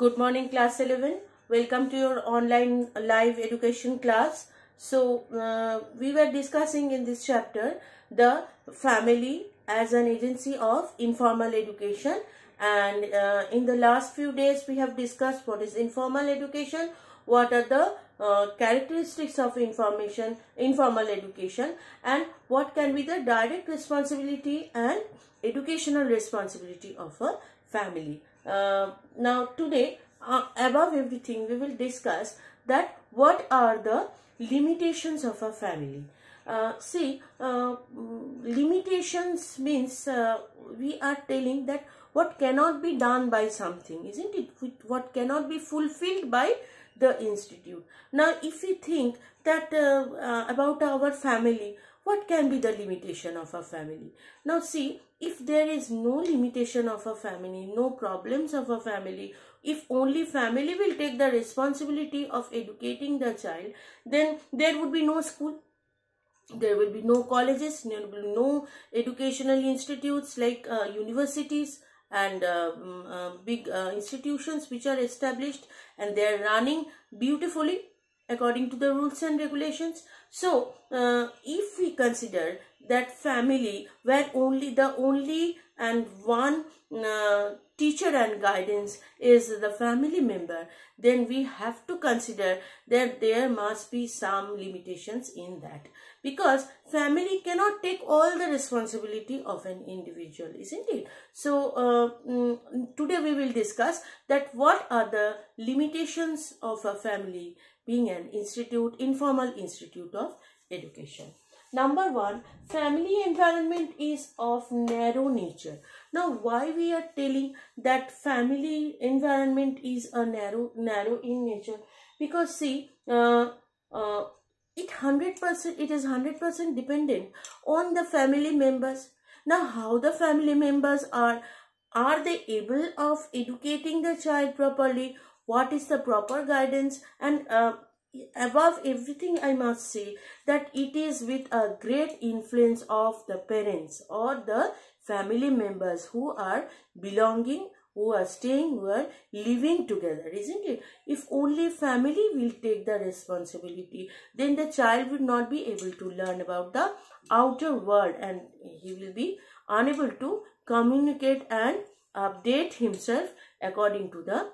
Good morning, class 11. Welcome to your online live education class. So, we were discussing in this chapter the family as an agency of informal education, and in the last few days we have discussed what is informal education, what are the characteristics of informal education, and what can be the direct responsibility and educational responsibility of a family. Now today, above everything, we will discuss that what are the limitations of a family. Limitations means we are telling that what cannot be done by something, isn't it? What cannot be fulfilled by the institute. Now, if we think that about our family, what can be the limitation of a family? Now see, if there is no limitation of a family, no problems of a family, if only family will take the responsibility of educating the child, then there would be no school, there will be no colleges, there will be no educational institutes like universities and big institutions which are established and they are running beautifully according to the rules and regulations. So, if we consider that family where the only and one teacher and guidance is the family member, then we have to consider that there must be some limitations in that, because family cannot take all the responsibility of an individual, isn't it? So today we will discuss that what are the limitations of a family being an informal institute of education. Number one, family environment is of narrow nature. Now, why we are telling that family environment is a narrow in nature? Because see, it is 100% dependent on the family members. Now, how the family members are they able of educating the child properly? What is the proper guidance? And above everything, I must say that it is with a great influence of the parents or the family members who are belonging, who are staying, who are living together, isn't it? If only family will take the responsibility, then the child will not be able to learn about the outer world and he will be unable to communicate and update himself according to the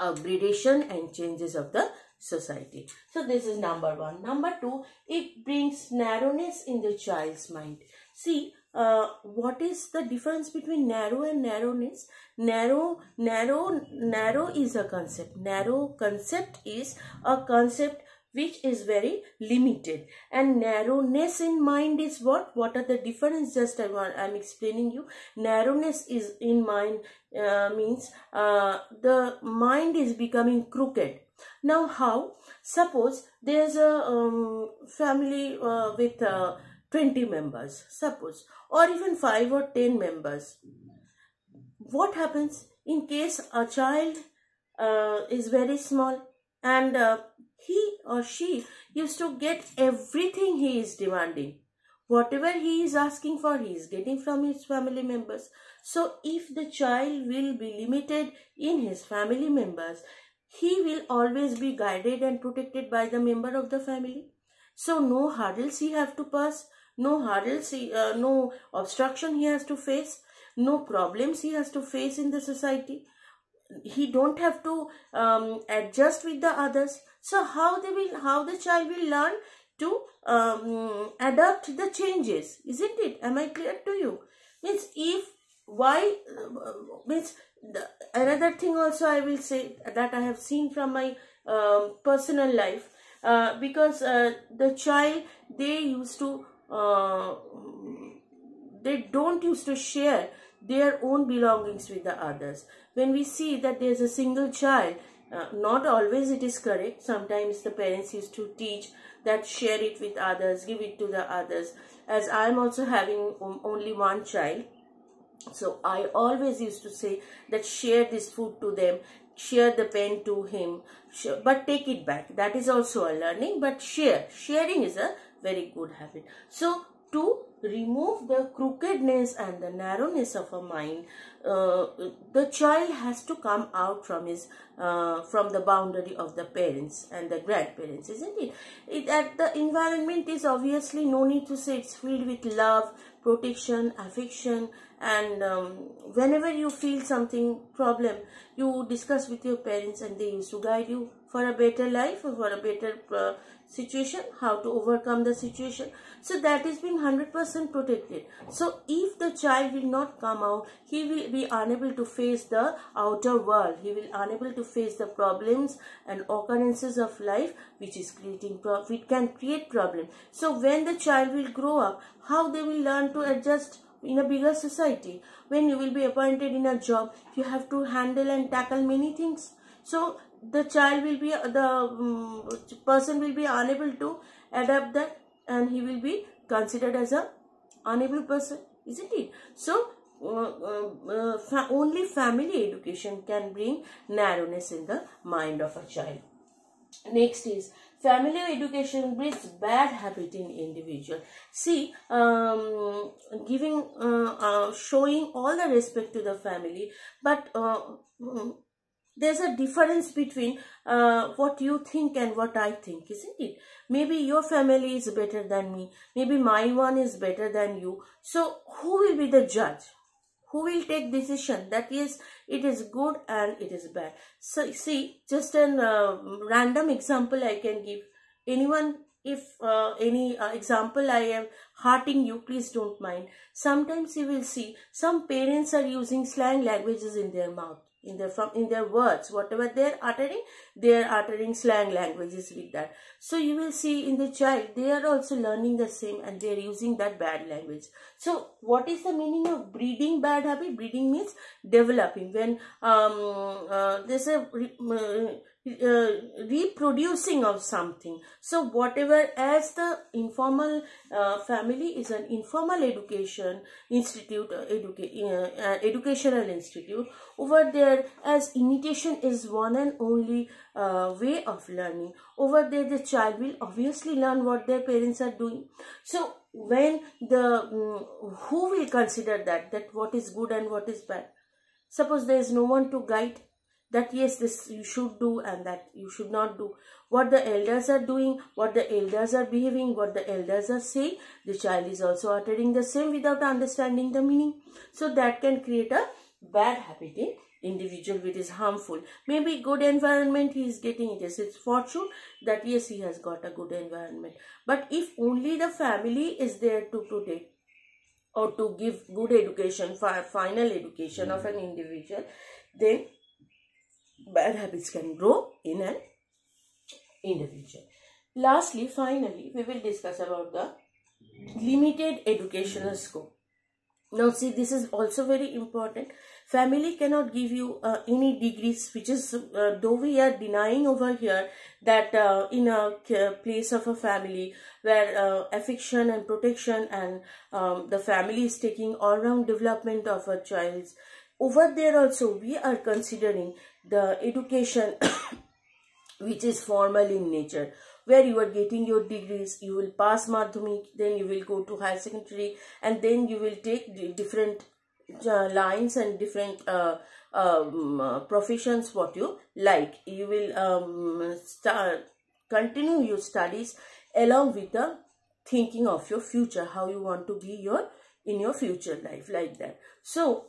upgradation and changes of the society. So this is number one. Number two, it brings narrowness in the child's mind. See, what is the difference between narrow and narrowness? Narrow is a concept. Narrow concept is a concept which is very limited, and narrowness in mind is what are the difference? Just I'm explaining you. Narrowness is in mind means the mind is becoming crooked. Now how? Suppose there's a family with 20 members, suppose, or even 5 or 10 members. What happens in case a child is very small and he or she used to get everything he is demanding? Whatever he is asking for, he is getting from his family members. So if the child will be limited in his family members, he will always be guided and protected by the member of the family. So no hurdles he have to pass, no hurdles, no obstruction he has to face, no problems he has to face in the society. He don't have to adjust with the others. So how the child will learn to adapt the changes, isn't it? Am I clear to you? Means another thing also I will say that I have seen from my personal life, because the child, they don't used to share their own belongings with the others. When we see that there's a single child, not always it is correct. Sometimes the parents used to teach that share it with others, give it to the others. As I am also having only one child, so I always used to say that share this food to them, share the pen to him, but take it back. That is also a learning, but sharing is a very good habit. So to remove the crookedness and the narrowness of a mind, the child has to come out from his from the boundary of the parents and the grandparents, isn't it? That the environment is obviously, no need to say, it's filled with love, protection, affection, and whenever you feel something problem, you discuss with your parents and they used to guide you for a better life or for a better situation, how to overcome the situation. So that is being 100% protected. So if the child will not come out, he will be unable to face the outer world. He will unable to face the problems and occurrences of life, which is creating which can create problem. So when the child will grow up, how they will learn to adjust in a bigger society? When you will be appointed in a job, you have to handle and tackle many things. So the child will be, the person will be unable to adapt that, and he will be considered as a unable person, isn't it? So only family education can bring narrowness in the mind of a child. Next is, family education breeds bad habit in individual. See, giving, showing all the respect to the family, but there's a difference between what you think and what I think, isn't it? Maybe your family is better than me. Maybe my one is better than you. So who will be the judge? Who will take decision that yes, it is good and it is bad? So see, just a random example I can give. Anyone, if any example I am hurting you, please don't mind. Sometimes you will see some parents are using slang languages in their mouth, in their words, whatever they are uttering slang languages with that. So you will see in the child, they are also learning the same and they are using that bad language. So what is the meaning of breeding bad habit? Breeding means developing. When there's a reproducing of something. So whatever, as the informal family is an informal education institute, educational institute, over there, as imitation is one and only way of learning, over there the child will obviously learn what their parents are doing. So when the who will consider that what is good and what is bad? Suppose there is no one to guide that yes, this you should do and that you should not do. What the elders are doing, what the elders are behaving, what the elders are saying, the child is also uttering the same without understanding the meaning. So that can create a bad habit in individual, which is harmful. Maybe good environment he is getting, it is his fortune that yes, he has got a good environment. But if only the family is there to protect or to give good education, final education of an individual, then bad habits can grow in an individual. Lastly, finally, we will discuss about the limited educational scope. Now see, this is also very important. Family cannot give you any degrees, which is, though we are denying over here that in a place of a family where affection and protection and the family is taking all round development of a child, over there also we are considering the education which is formal in nature, where you are getting your degrees. You will pass Madhyamik, then you will go to higher secondary, and then you will take different lines and different professions what you like. You will continue your studies along with the thinking of your future, how you want to be in your future life, like that. So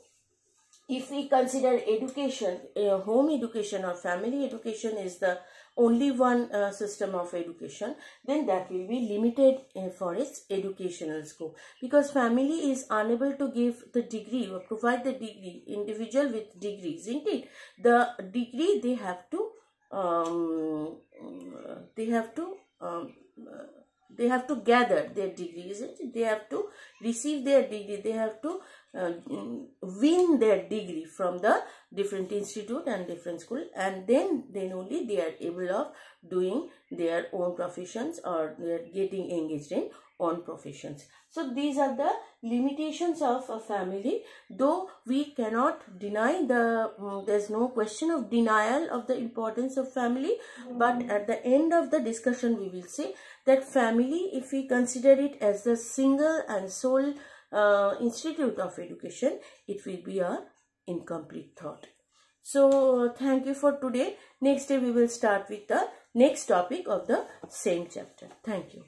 if we consider education, home education or family education is the only one system of education, then that will be limited for its educational scope, because family is unable to give the degree or provide the degree, individual with degrees, isn't it? The degree they have to gather their degree, isn't it? They have to receive their degree, they have to win their degree from the different institute and different school, and then only they are able of doing their own professions, or they are getting engaged in own professions. So these are the limitations of a family, though we cannot deny there's no question of denial of the importance of family, but at the end of the discussion we will say that family, if we consider it as the single and sole institute of education, it will be a incomplete thought. So thank you for today. Next day we will start with the next topic of the same chapter. Thank you.